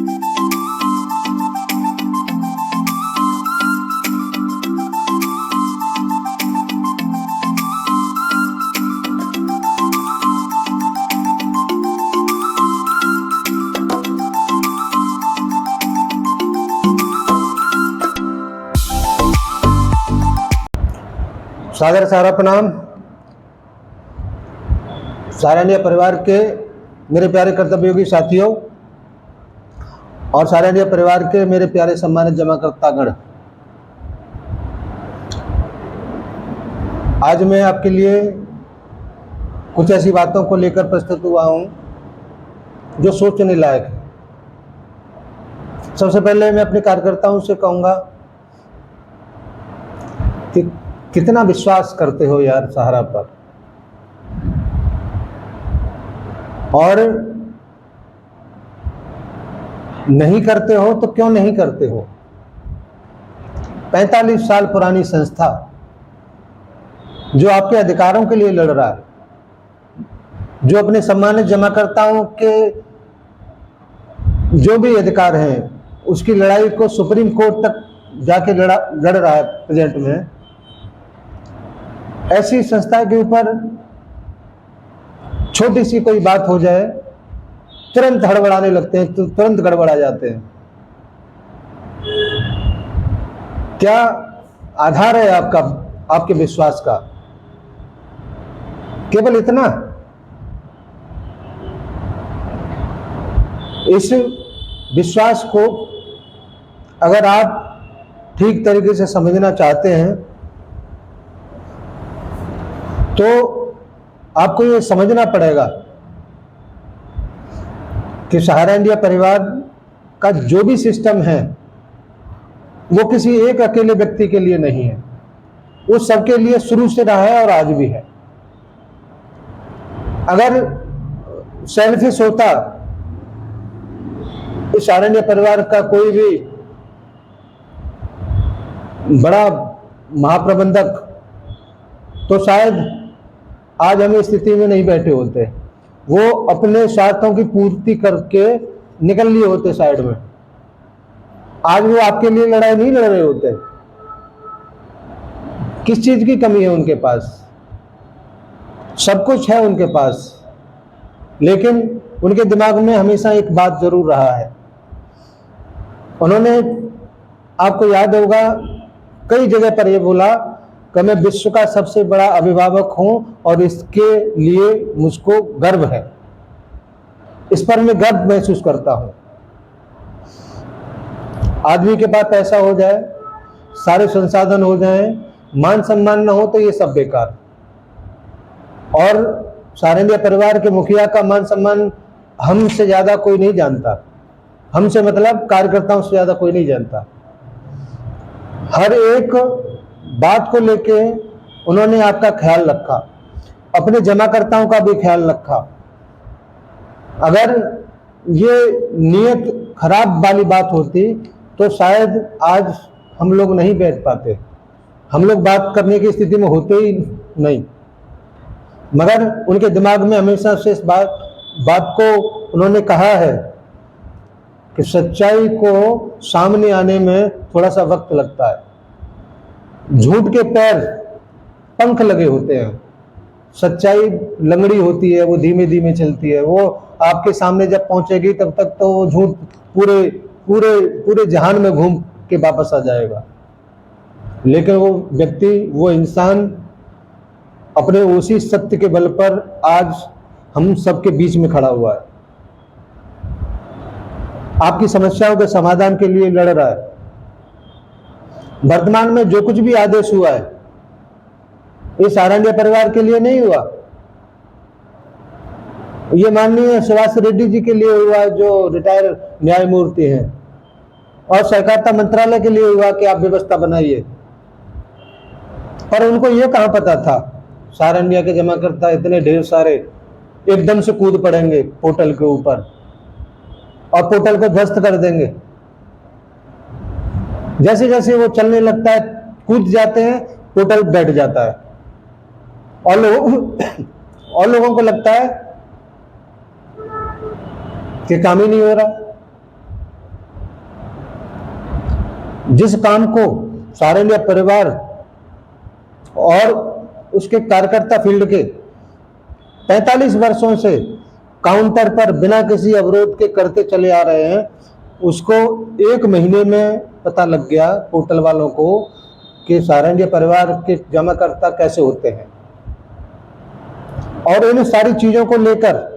सादर सारा प्रणाम। सारा इंडिया परिवार के मेरे प्यारे कर्तव्ययोगी साथियों और सारा इंडिया परिवार के मेरे प्यारे सम्मानित जमाकर्तागण, आज मैं आपके लिए कुछ ऐसी बातों को लेकर प्रस्तुत हुआ हूं जो सोचने लायक है। सबसे पहले मैं अपने कार्यकर्ताओं से कहूंगा कि कितना विश्वास करते हो यार सहारा पर, और नहीं करते हो तो क्यों नहीं करते हो। 45 साल पुरानी संस्था जो आपके अधिकारों के लिए लड़ रहा है, जो अपने सम्मानित जमाकर्ताओं के जो भी अधिकार हैं उसकी लड़ाई को सुप्रीम कोर्ट तक जाके लड़ रहा है प्रेजेंट में, ऐसी संस्था के ऊपर छोटी सी कोई बात हो जाए तुरंत हड़बड़ाने लगते हैं, तो तुरंत गड़बड़ा जाते हैं। क्या आधार है आपके विश्वास का? केवल इतना? इस विश्वास को अगर आप ठीक तरीके से समझना चाहते हैं तो आपको ये समझना पड़ेगा कि सहारा इंडिया परिवार का जो भी सिस्टम है वो किसी एक अकेले व्यक्ति के लिए नहीं है, वो सबके लिए शुरू से रहा है और आज भी है। अगर सेल्फिश होता इस सहारा इंडिया परिवार का कोई भी बड़ा महाप्रबंधक, तो शायद आज हम इस स्थिति में नहीं बैठे होते। वो अपने स्वार्थों की पूर्ति करके निकल लिए होते साइड में। आज वो आपके लिए लड़ाई नहीं लड़ रहे होते। किस चीज की कमी है उनके पास? सब कुछ है उनके पास, लेकिन उनके दिमाग में हमेशा एक बात जरूर रहा है। उन्होंने, आपको याद होगा, कई जगह पर यह बोला कि मैं विश्व का सबसे बड़ा अभिभावक हूं और इसके लिए मुझको गर्व है। इस पर मैं गर्व महसूस करता हूं। आदमी के पास पैसा हो जाए, सारे संसाधन हो जाएं, मान सम्मान ना हो तो ये सब बेकार। और सहारा इंडिया परिवार के मुखिया का मान सम्मान हमसे ज्यादा कोई नहीं जानता। हमसे मतलब कार्यकर्ताओं से ज्यादा कोई नहीं जानता। हर एक बात को लेके उन्होंने आपका ख्याल रखा, अपने जमाकर्ताओं का भी ख्याल रखा। अगर ये नियत खराब वाली बात होती तो शायद आज हम लोग नहीं बैठ पाते, हम लोग बात करने की स्थिति में होते ही नहीं। मगर उनके दिमाग में हमेशा से इस बात को उन्होंने कहा है कि सच्चाई को सामने आने में थोड़ा सा वक्त लगता है। झूठ के पैर पंख लगे होते हैं, सच्चाई लंगड़ी होती है, वो धीमे धीमे चलती है। वो आपके सामने जब पहुंचेगी तब तक तो वो झूठ पूरे पूरे पूरे जहान में घूम के वापस आ जाएगा। लेकिन वो व्यक्ति, वो इंसान अपने उसी सत्य के बल पर आज हम सबके बीच में खड़ा हुआ है, आपकी समस्याओं के समाधान के लिए लड़ रहा है। वर्तमान में जो कुछ भी आदेश हुआ है ये सहारा इंडिया परिवार के लिए नहीं हुआ, ये माननीय सुभाष रेड्डी जी के लिए हुआ जो रिटायर न्यायमूर्ति हैं, और सहकारिता मंत्रालय के लिए हुआ कि आप व्यवस्था बनाइए। पर उनको यह कहां पता था सहारा इंडिया के जमाकर्ता इतने ढेर सारे एकदम से कूद पड़ेंगे पोर्टल के ऊपर और पोर्टल को ध्वस्त कर देंगे। जैसे जैसे वो चलने लगता है, कूद जाते हैं, पोर्टल बैठ जाता है और लोगों को लगता है कि काम ही नहीं हो रहा। जिस काम को सारा इंडिया परिवार और उसके कार्यकर्ता फील्ड के 45 वर्षों से काउंटर पर बिना किसी अवरोध के करते चले आ रहे हैं, उसको 1 महीने में पता लग गया पोर्टल वालों को कि सारा इंडिया परिवार के जमाकर्ता कैसे होते हैं। और इन सारी चीजों को लेकर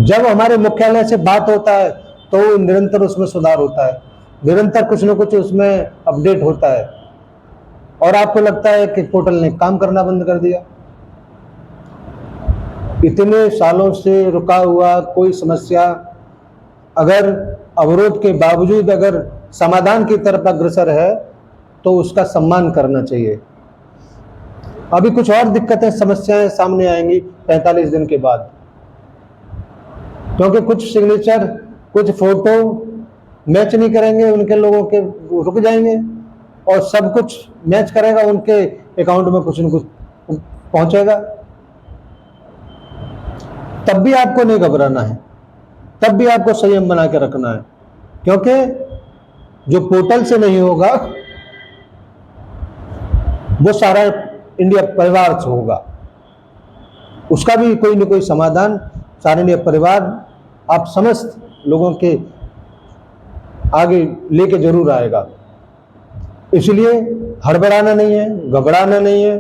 जब हमारे मुख्यालय से बात होता है तो निरंतर उसमें सुधार होता है, निरंतर कुछ न कुछ उसमें अपडेट होता है, और आपको लगता है कि पोर्टल ने काम करना बंद कर दिया। इतने सालों से रुका हुआ कोई समस्या अगर अवरोध के बावजूद अगर समाधान की तरफ अग्रसर है तो उसका सम्मान करना चाहिए। अभी कुछ और दिक्कतें समस्याएं सामने आएंगी 45 दिन के बाद, क्योंकि कुछ सिग्नेचर कुछ फोटो मैच नहीं करेंगे, उनके लोगों के रुक जाएंगे, और सब कुछ मैच करेगा, उनके अकाउंट में कुछ न कुछ पहुंचेगा। तब भी आपको नहीं घबराना है, तब भी आपको संयम बना के रखना है, क्योंकि जो पोर्टल से नहीं होगा वो सारा इंडिया परिवार से होगा। उसका भी कोई न कोई समाधान सारा इंडिया परिवार आप समस्त लोगों के आगे लेके जरूर आएगा। इसलिए हड़बड़ाना नहीं है, घबराना नहीं है,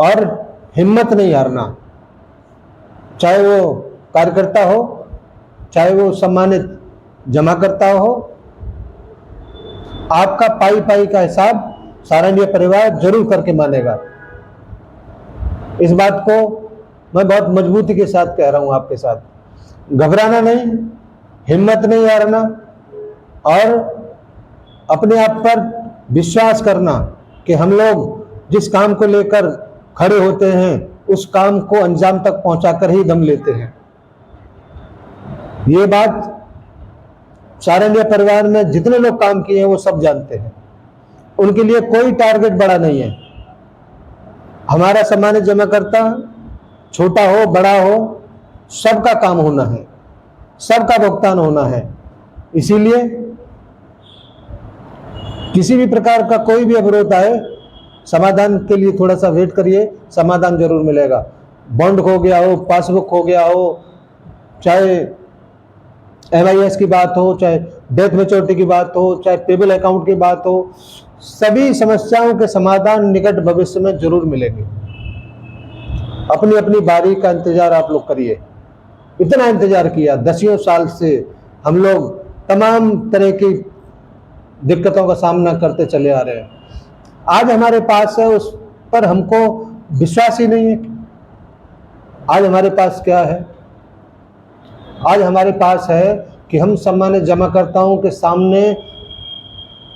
और हिम्मत नहीं हारना। चाहे वो कार्यकर्ता हो, चाहे वो सम्मानित जमाकर्ता हो, आपका पाई पाई का हिसाब सारा इंडिया परिवार जरूर करके मानेगा। इस बात को मैं बहुत मजबूती के साथ कह रहा हूं आपके साथ। घबराना नहीं, हिम्मत नहीं हारना, और अपने आप पर विश्वास करना कि हम लोग जिस काम को लेकर खड़े होते हैं उस काम को अंजाम तक पहुंचाकर ही दम लेते हैं। ये बात सारा इंडिया परिवार में जितने लोग काम किए हैं वो सब जानते हैं। उनके लिए कोई टारगेट बड़ा नहीं है। हमारा सम्मानित जमाकर्ता छोटा हो बड़ा हो, सबका काम होना है, सबका भुगतान होना है। इसीलिए किसी भी प्रकार का कोई भी अवरोध आए, समाधान के लिए थोड़ा सा वेट करिए, समाधान जरूर मिलेगा। बॉन्ड खो गया हो, पासबुक खो गया हो, चाहे MIS की बात हो, चाहे डेथ मैच्योरिटी की बात हो, चाहे पेबल अकाउंट की बात हो, सभी समस्याओं के समाधान निकट भविष्य में जरूर मिलेंगे। अपनी अपनी बारी का इंतजार आप लोग करिए। इतना इंतजार किया, 10 साल से हम लोग तमाम तरह की दिक्कतों का सामना करते चले आ रहे हैं। आज हमारे पास है, उस पर हमको विश्वास ही नहीं है। आज हमारे पास क्या है? आज हमारे पास है कि हम सम्मानित जमाकर्ताओं के सामने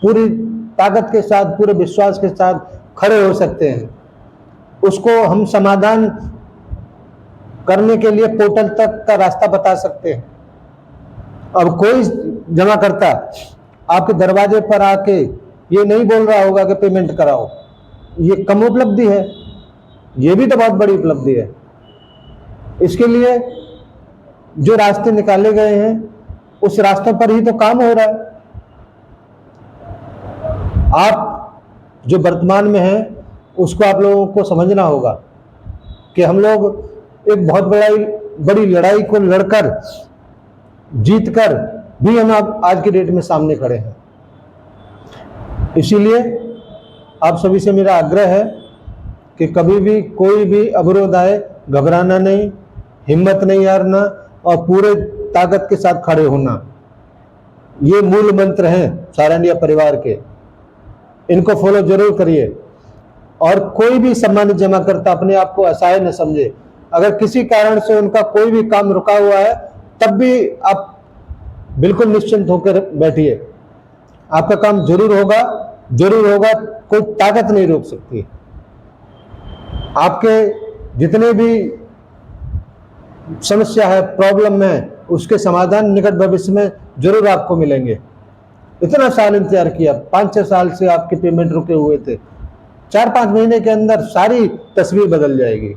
पूरी ताकत के साथ, पूरे विश्वास के साथ खड़े हो सकते हैं। उसको हम समाधान करने के लिए पोर्टल तक का रास्ता बता सकते हैं। अब कोई जमाकर्ता आपके दरवाजे पर आके ये नहीं बोल रहा होगा कि पेमेंट कराओ। ये कम उपलब्धि है, ये भी तो बहुत बड़ी उपलब्धि है। इसके लिए जो रास्ते निकाले गए हैं उस रास्तों पर ही तो काम हो रहा है। आप जो वर्तमान में हैं उसको आप लोगों को समझना होगा कि हम लोग एक बहुत बड़ी लड़ाई को लड़कर जीतकर भी हम आज की डेट में सामने खड़े हैं। इसीलिए आप सभी से मेरा आग्रह है कि कभी भी कोई भी अवरोध आए, घबराना नहीं, हिम्मत नहीं हारना, और पूरे ताकत के साथ खड़े होना। ये मूल मंत्र हैं सारा इंडिया परिवार के, इनको फॉलो जरूर करिए। और कोई भी सम्मानित जमाकर्ता अपने आप को असहाय न समझे। अगर किसी कारण से उनका कोई भी काम रुका हुआ है तब भी आप बिल्कुल निश्चिंत होकर बैठिए, आपका काम जरूर होगा, जरूर होगा। कोई ताकत नहीं रोक सकती। आपके जितने भी समस्या है, प्रॉब्लम है, उसके समाधान निकट भविष्य में जरूर आपको मिलेंगे। इतना साल इंतजार किया, 5-6 साल से आपके पेमेंट रुके हुए थे, 4-5 महीने के अंदर सारी तस्वीर बदल जाएगी।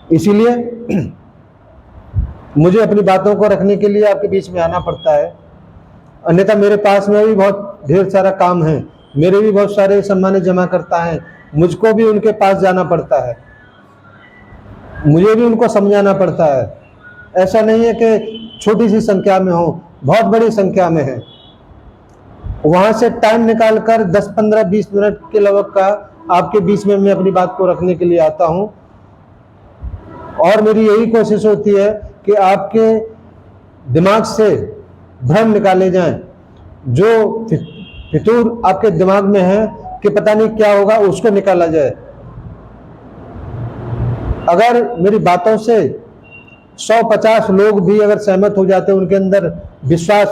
इसीलिए मुझे अपनी बातों को रखने के लिए आपके बीच में आना पड़ता है। अन्यथा मेरे पास में भी बहुत ढेर सारा काम है, मेरे भी बहुत सारे सम्मान जमा करता है, मुझको भी उनके पास जाना पड़ता है, मुझे भी उनको समझाना पड़ता है। ऐसा नहीं है कि छोटी सी संख्या में हो, बहुत बड़ी संख्या में है। वहां से टाइम निकाल कर 10, 15, 20 मिनट के लगभग का आपके बीच में मैं अपनी बात को रखने के लिए आता हूं, और मेरी यही कोशिश होती है कि आपके दिमाग से भ्रम निकाले जाएं, जो फितूर आपके दिमाग में है कि पता नहीं क्या होगा, उसको निकाला जाए। अगर मेरी बातों से 100-50 लोग भी अगर सहमत हो जाते हैं, उनके अंदर विश्वास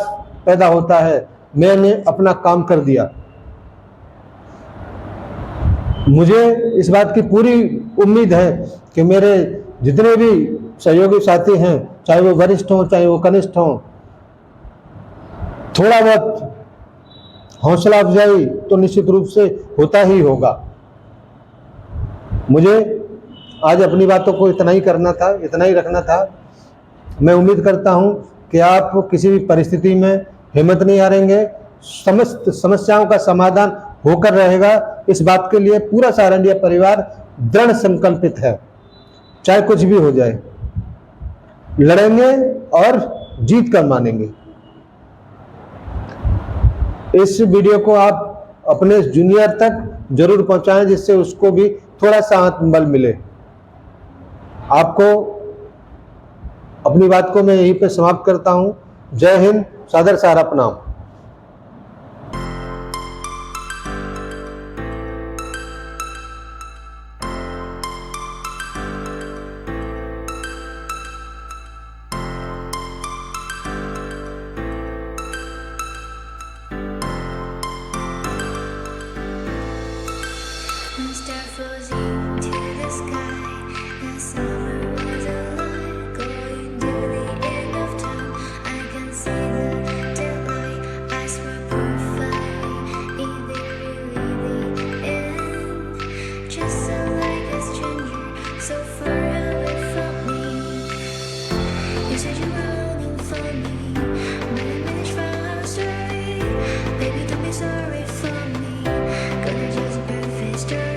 पैदा होता है, मैंने अपना काम कर दिया। मुझे इस बात की पूरी उम्मीद है कि मेरे जितने भी सहयोगी साथी हैं, चाहे वो वरिष्ठ हों चाहे वो कनिष्ठ हों, थोड़ा बहुत हौसला अफजाई तो निश्चित रूप से होता ही होगा। मुझे आज अपनी बातों को इतना ही करना था, इतना ही रखना था। मैं उम्मीद करता हूं कि आप किसी भी परिस्थिति में हिम्मत नहीं हारेंगे, समस्त समस्याओं का समाधान होकर रहेगा। इस बात के लिए पूरा सारंडिया परिवार दृढ़ संकल्पित है। चाहे कुछ भी हो जाए, लड़ेंगे और जीत कर मानेंगे। इस वीडियो को आप अपने जूनियर तक जरूर पहुंचाएं, जिससे उसको भी थोड़ा सा आत्मबल मिले। आपको अपनी बात को मैं यहीं पे समाप्त करता हूं। जय हिंद, सादर सारा प्रणाम। Star floating to the sky. The summer was alive, going to the end of time. I can see the daylight. I swear perfect. Is it really the end? Just so like a stranger, so far away from me. You said you're running for me, but I managed for our story. Baby, don't be sorry for me, 'cause it's just a perfect story.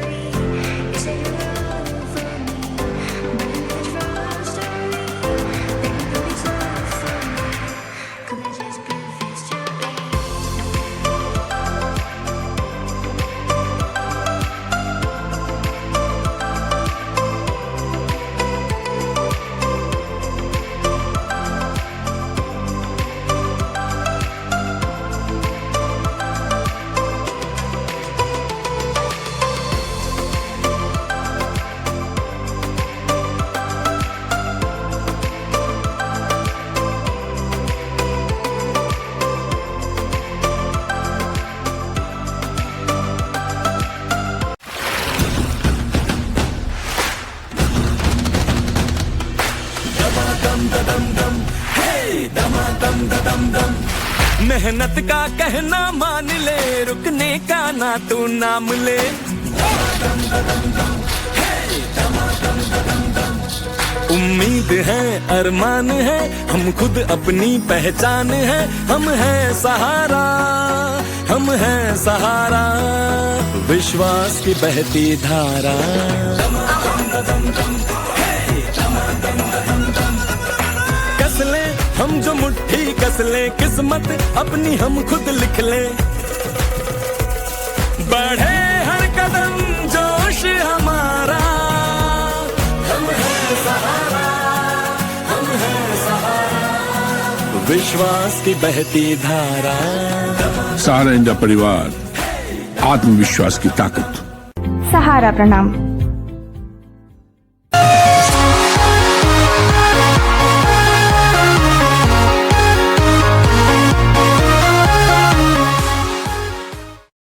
मेहनत का कहना मान ले, रुकने का ना तू नाम ले। उम्मीद है, अरमान है, हम खुद अपनी पहचान है। हम हैं सहारा, हम हैं सहारा, विश्वास की बहती धारा। कस ले हम जो मुट्ठी कस ले, किस्मत अपनी हम खुद लिख ले। बढ़े हर कदम जोश हमारा, हम हैं सहारा, हम हैं सहारा, विश्वास की बहती धारा। सारंडा परिवार, आत्मविश्वास की ताकत। सहारा प्रणाम।